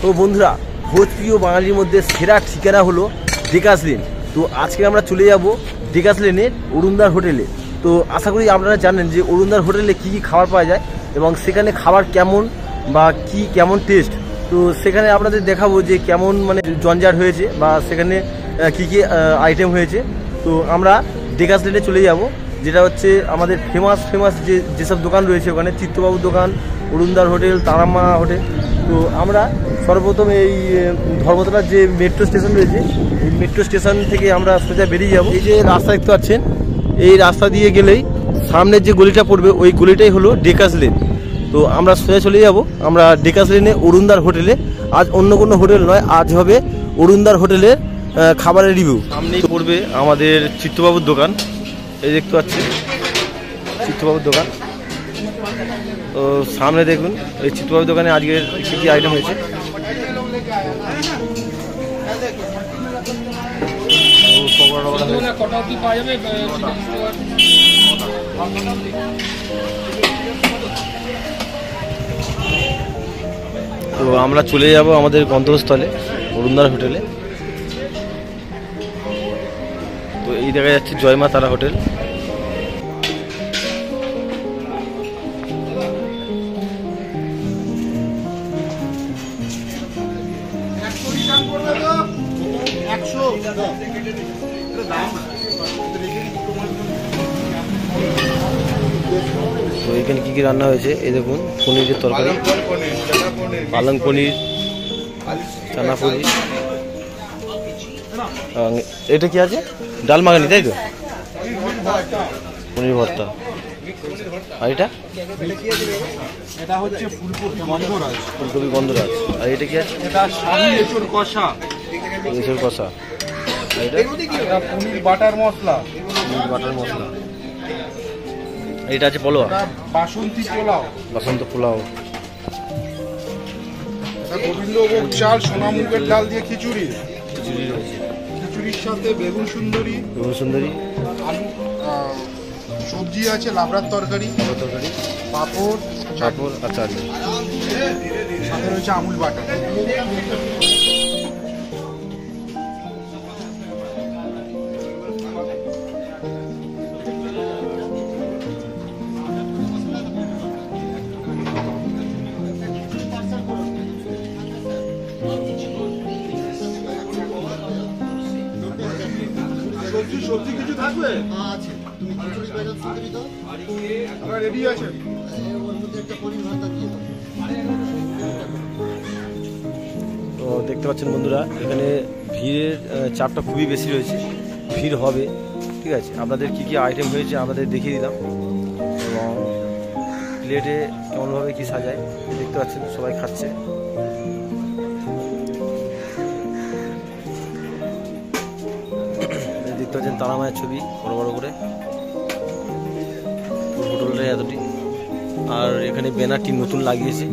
তো বন্ধুরা, ভোজপ্রিয় বাঙালির মধ্যে সেরা ঠিকানা হলো ডেকাস লেন। তো আজকে আমরা চলে যাব ডেকাস লেনের অরুণদার হোটেলে। তো আশা করি আপনারা জানেন যে অরুণদার হোটেলে কী কী খাবার পাওয়া যায় এবং সেখানে খাবার কেমন বা কেমন টেস্ট। তো সেখানে আপনাদের দেখাবো যে কেমন মানে জঞ্জাট হয়েছে বা সেখানে কী কী আইটেম হয়েছে। তো আমরা ডেকাস লেনে চলে যাব, যেটা হচ্ছে আমাদের ফেমাস যেসব দোকান রয়েছে ওখানে, চিত্তবাবুর দোকান, অরুণদার হোটেল, তারামা হোটেল। তো আমরা সর্বপ্রথম এই ধর্মতলার যে মেট্রো স্টেশন রয়েছে, এই মেট্রো স্টেশন থেকে আমরা সোজা বেরিয়ে যাব। এই যে রাস্তা দেখতে পাচ্ছেন, এই রাস্তা দিয়ে গেলেই সামনের যে গলিটা পড়বে ওই গলিটাই হলো ডেকাস লেন। তো আমরা সোজা চলে যাব আমরা ডেকাস লেনে অরুণদার হোটেলে। আজ অন্য কোনো হোটেল নয়, আজ হবে অরুণদার হোটেলের খাবারের রিভিউ। সামনেই পড়বে আমাদের চিত্তবাবুর দোকান, এই দেখতে পাচ্ছি চিত্তবাবুর দোকান। তো সামনে দেখুন এই চিত্তবাবুর দোকানে আজকের কী কী আইটেম হয়েছে। তো আমরা চলে যাব আমাদের গন্তব্যস্থলে অরুণদার হোটেলে। তো এই দেখা যাচ্ছে জয়মা তারা হোটেল। তো এখানে কি কি রান্না হয়েছে এই দেখুন, পনিরের তরকারি, পালং পনির, চানা পনির, এটা কি আছে ডাল মাখানি, তাই তো পনির ভর্তা। আর এটা হচ্ছে ফুলকপি গন্ধরাজ। আর এটা কি আছে? এঁচোড় কষা। এটা পনির বাটার মশলা। এটা আছে পোলাও, বাসন্তী পোলাও। পোলাও। গোবিন্দভোগ চাল, সোনা মুগের ডাল দিয়ে খিচুড়ি। খিচুড়ির সাথে বেগুন সুন্দরী, আলু সবজি আছে, লাবড়ার তরকারি, পাঁপড় আর চাটনি, সাথে রয়েছে আমুল বাটার। সবজি কিছু থাকবে? আছে, তুমি খিচুড়ি বাইরাম সুন্দরী দাও, আমরা রেডি আছে। ওর মধ্যে একটা পনির ভর্তা দিয়ে দাও। তো দেখতে পাচ্ছেন বন্ধুরা, এখানে ভিড়ের চাপটা খুবই বেশি রয়েছে, ভিড় হবে। ঠিক আছে, আপনাদের কি কি আইটেম হয়েছে আপনাদের দেখিয়ে দিলাম এবং প্লেটে কেমনভাবে কি সাজায় দেখতে পাচ্ছেন, সবাই খাচ্ছে। দেখতে পাচ্ছেন তারা মায়ের ছবি বড় করে, হোটেলটা এতটি। আর এখানে ব্যানারটি নতুন লাগিয়েছে,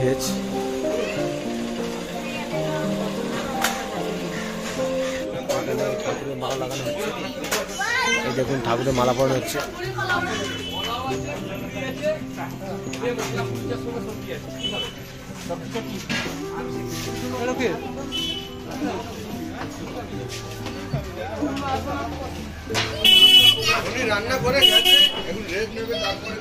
ভেজ। ঠাকুরের মালা লাগানো হচ্ছে, এই দেখুন ঠাকুরের মালা পরানো হচ্ছে। রান্না করে গেছে, এখন রেস্ট নেবে, তারপরে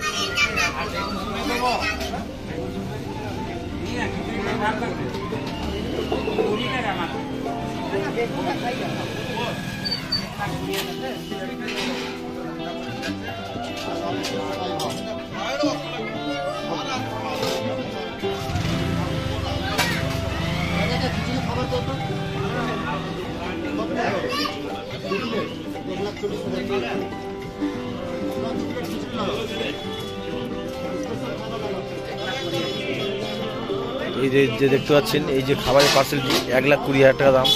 এই যে দেখতে পাচ্ছেন এই যে খাবারের পার্সেলটি 1,20,000 টাকা দাম।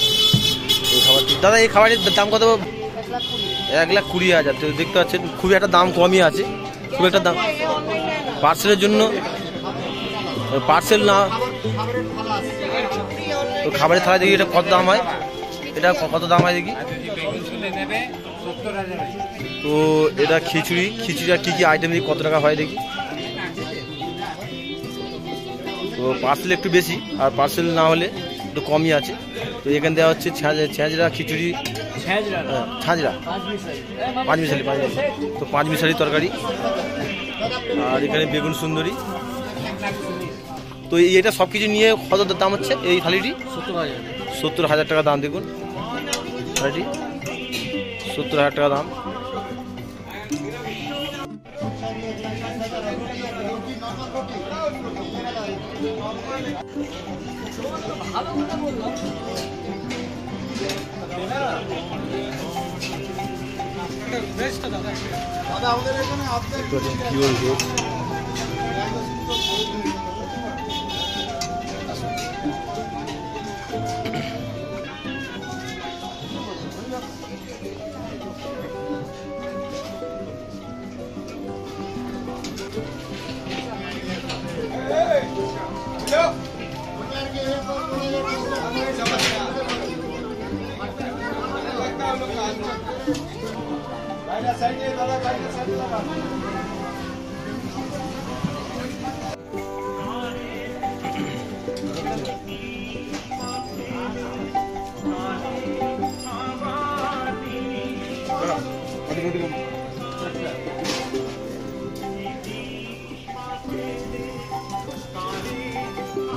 এই খাবারটি দাদা, এই খাবারের দাম কত? 1,20,000। তো দেখতে পাচ্ছেন খুবই একটা দাম কমই আছে, খুব একটা দাম পার্সেলের জন্য, পার্সেল না। তো তো খাবারের থালা দেখি এটা কত দাম হয়, এটা কত দাম হয় দেখি। তো এটা খিচুড়ি আর কী কী আইটেম দেখি কত টাকা হয় দেখি। তো পার্সেল একটু বেশি, আর পার্সেল না হলে একটু কমই আছে। তো এখানে দেওয়া হচ্ছে ছ্যাঁচড়া খিচুড়ি, ছাঁচড়া পাঁচ মিশালি, তো পাঁচ মিশালি তরকারি, আর এখানে বেগুন সুন্দরী। তো এটা সব কিছু নিয়ে কত দাম হচ্ছে এই থালিটি? 70,000 টাকা দাম। দেখুন থালিটি 70,000 টাকা দাম। Pure veg.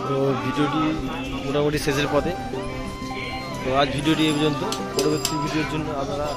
তো ভিডিওটি মোটামুটি শেষের পথে। তো আজ ভিডিওটি এই পর্যন্ত। পরবর্তী ভিডিওর জন্য আপনারা